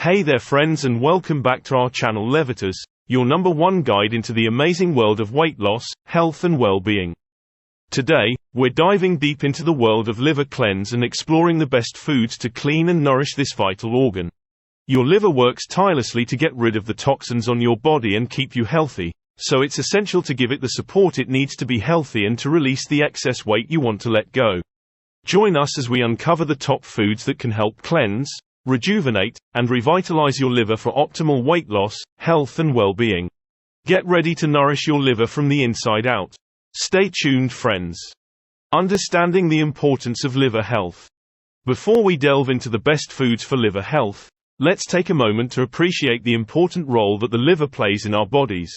Hey there friends, and welcome back to our channel Levitas, your #1 guide into the amazing world of weight loss, health and well-being. Today, we're diving deep into the world of liver cleanse and exploring the best foods to clean and nourish this vital organ. Your liver works tirelessly to get rid of the toxins on your body and keep you healthy, so it's essential to give it the support it needs to be healthy and to release the excess weight you want to let go. Join us as we uncover the top foods that can help cleanse, rejuvenate, and revitalize your liver for optimal weight loss, health and well-being. Get ready to nourish your liver from the inside out. Stay tuned, friends. Understanding the importance of liver health. Before we delve into the best foods for liver health, let's take a moment to appreciate the important role that the liver plays in our bodies.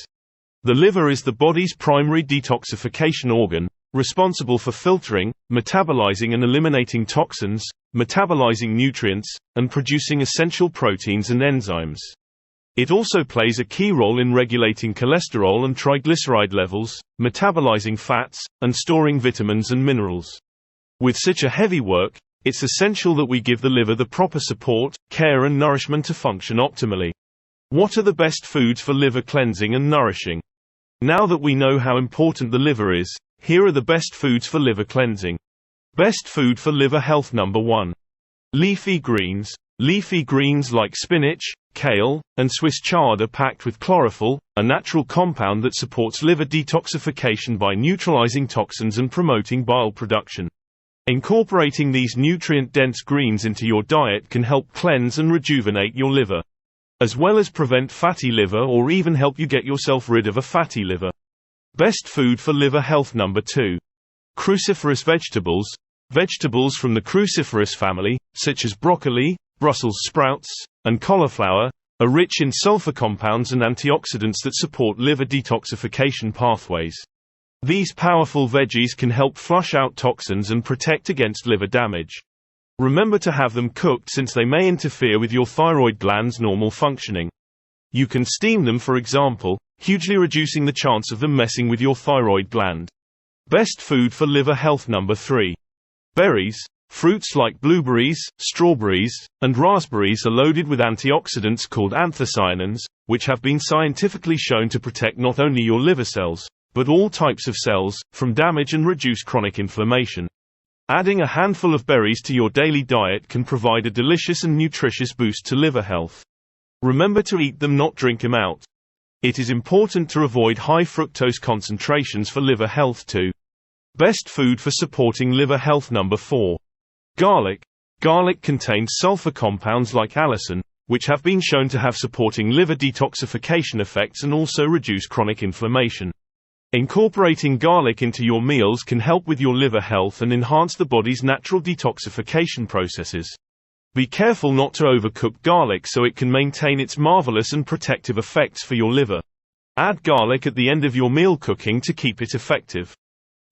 The liver is the body's primary detoxification organ, responsible for filtering, metabolizing and eliminating toxins, metabolizing nutrients, and producing essential proteins and enzymes. It also plays a key role in regulating cholesterol and triglyceride levels, metabolizing fats, and storing vitamins and minerals. With such a heavy work, it's essential that we give the liver the proper support, care and nourishment to function optimally. What are the best foods for liver cleansing and nourishing? Now that we know how important the liver is, here are the best foods for liver cleansing. Best food for liver health: number 1. Leafy greens. Leafy greens like spinach, kale, and Swiss chard are packed with chlorophyll, a natural compound that supports liver detoxification by neutralizing toxins and promoting bile production. Incorporating these nutrient-dense greens into your diet can help cleanse and rejuvenate your liver, as well as prevent fatty liver or even help you get yourself rid of a fatty liver. Best food for liver health: number 2. Cruciferous vegetables. Vegetables from the cruciferous family, such as broccoli, Brussels sprouts, and cauliflower, are rich in sulfur compounds and antioxidants that support liver detoxification pathways. These powerful veggies can help flush out toxins and protect against liver damage. Remember to have them cooked, since they may interfere with your thyroid gland's normal functioning. You can steam them, for example, hugely reducing the chance of them messing with your thyroid gland. Best food for liver health: number 3. Berries. Fruits like blueberries, strawberries, and raspberries are loaded with antioxidants called anthocyanins, which have been scientifically shown to protect not only your liver cells, but all types of cells, from damage and reduce chronic inflammation. Adding a handful of berries to your daily diet can provide a delicious and nutritious boost to liver health. Remember to eat them, not drink them out. It is important to avoid high fructose concentrations for liver health too. Best food for supporting liver health: number 4. Garlic. Garlic contains sulfur compounds like allicin, which have been shown to have supporting liver detoxification effects and also reduce chronic inflammation. Incorporating garlic into your meals can help with your liver health and enhance the body's natural detoxification processes. Be careful not to overcook garlic so it can maintain its marvelous and protective effects for your liver. Add garlic at the end of your meal cooking to keep it effective.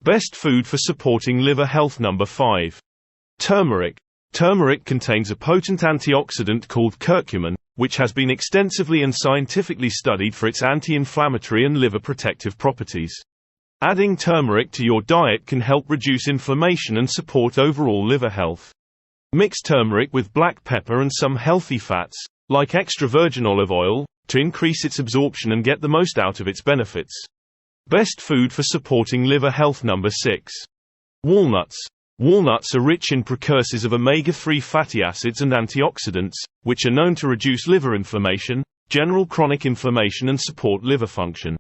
Best food for supporting liver health: number 5. Turmeric. Turmeric contains a potent antioxidant called curcumin, which has been extensively and scientifically studied for its anti-inflammatory and liver protective properties. Adding turmeric to your diet can help reduce inflammation and support overall liver health. Mix turmeric with black pepper and some healthy fats, like extra virgin olive oil, to increase its absorption and get the most out of its benefits. Best food for supporting liver health: number 6. Walnuts. Walnuts are rich in precursors of omega-3 fatty acids and antioxidants, which are known to reduce liver inflammation, general chronic inflammation and support liver function.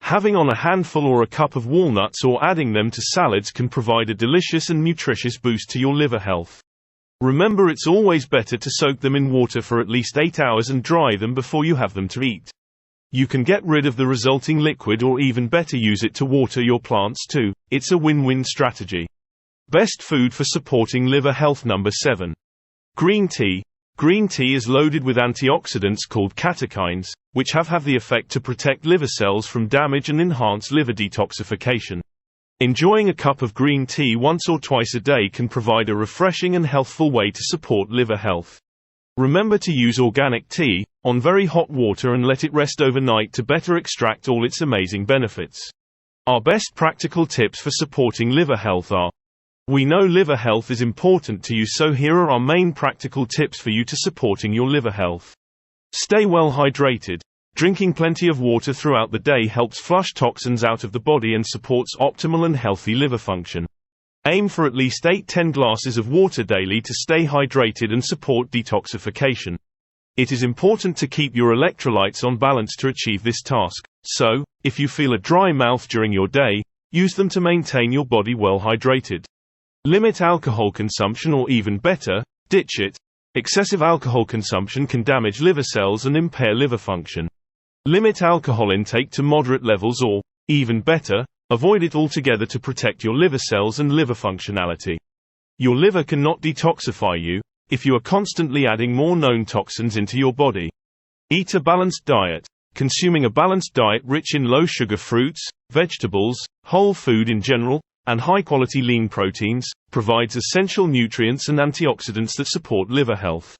Having on a handful or a cup of walnuts or adding them to salads can provide a delicious and nutritious boost to your liver health. Remember, it's always better to soak them in water for at least 8 hours and dry them before you have them to eat. You can get rid of the resulting liquid, or even better, use it to water your plants too. It's a win-win strategy. Best food for supporting liver health: number 7. Green tea. Green tea is loaded with antioxidants called catechins, which have the effect to protect liver cells from damage and enhance liver detoxification. Enjoying a cup of green tea once or twice a day can provide a refreshing and healthful way to support liver health. Remember to use organic tea, on very hot water, and let it rest overnight to better extract all its amazing benefits. Our best practical tips for supporting liver health are: we know liver health is important to you, so here are our main practical tips for you to supporting your liver health. Stay well hydrated. Drinking plenty of water throughout the day helps flush toxins out of the body and supports optimal and healthy liver function. Aim for at least 8–10 glasses of water daily to stay hydrated and support detoxification. It is important to keep your electrolytes on balance to achieve this task, so, if you feel a dry mouth during your day, use them to maintain your body well hydrated. Limit alcohol consumption, or even better, ditch it. Excessive alcohol consumption can damage liver cells and impair liver function. Limit alcohol intake to moderate levels, or, even better, avoid it altogether to protect your liver cells and liver functionality. Your liver cannot detoxify you if you are constantly adding more known toxins into your body. Eat a balanced diet. Consuming a balanced diet rich in low-sugar fruits, vegetables, whole food in general, and high-quality lean proteins, provides essential nutrients and antioxidants that support liver health.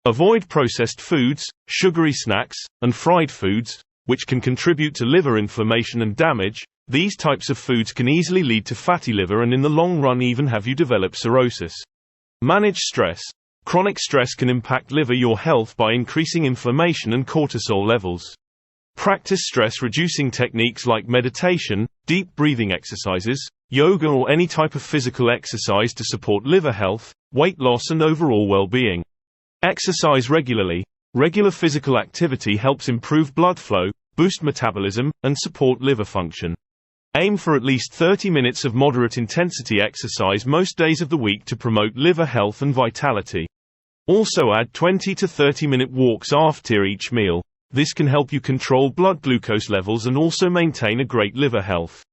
Avoid processed foods, sugary snacks, and fried foods, which can contribute to liver inflammation and damage. These types of foods can easily lead to fatty liver and in the long run even have you develop cirrhosis. Manage stress. Chronic stress can impact your health by increasing inflammation and cortisol levels. Practice stress-reducing techniques like meditation, deep breathing exercises, yoga, or any type of physical exercise to support liver health, weight loss, and overall well-being. Exercise regularly. Regular physical activity helps improve blood flow, boost metabolism, and support liver function. Aim for at least 30 minutes of moderate intensity exercise most days of the week to promote liver health and vitality. Also add 20 to 30-minute walks after each meal. This can help you control blood glucose levels and also maintain a great liver health.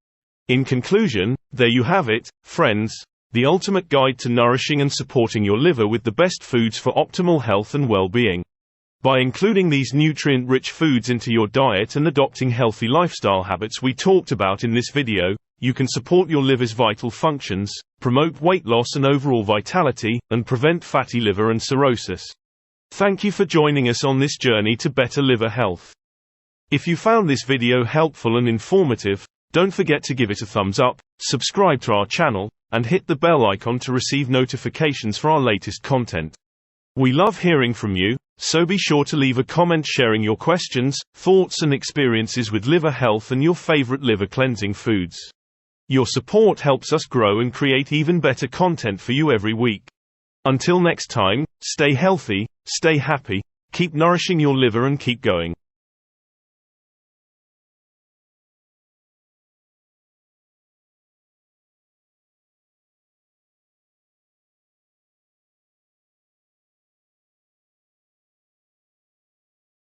In conclusion, there you have it, friends. The ultimate guide to nourishing and supporting your liver with the best foods for optimal health and well-being. By including these nutrient-rich foods into your diet and adopting healthy lifestyle habits we talked about in this video, you can support your liver's vital functions, promote weight loss and overall vitality, and prevent fatty liver and cirrhosis. Thank you for joining us on this journey to better liver health. If you found this video helpful and informative, don't forget to give it a thumbs up, subscribe to our channel, and hit the bell icon to receive notifications for our latest content. We love hearing from you, so be sure to leave a comment sharing your questions, thoughts and experiences with liver health and your favorite liver cleansing foods. Your support helps us grow and create even better content for you every week. Until next time, stay healthy, stay happy, keep nourishing your liver and keep going.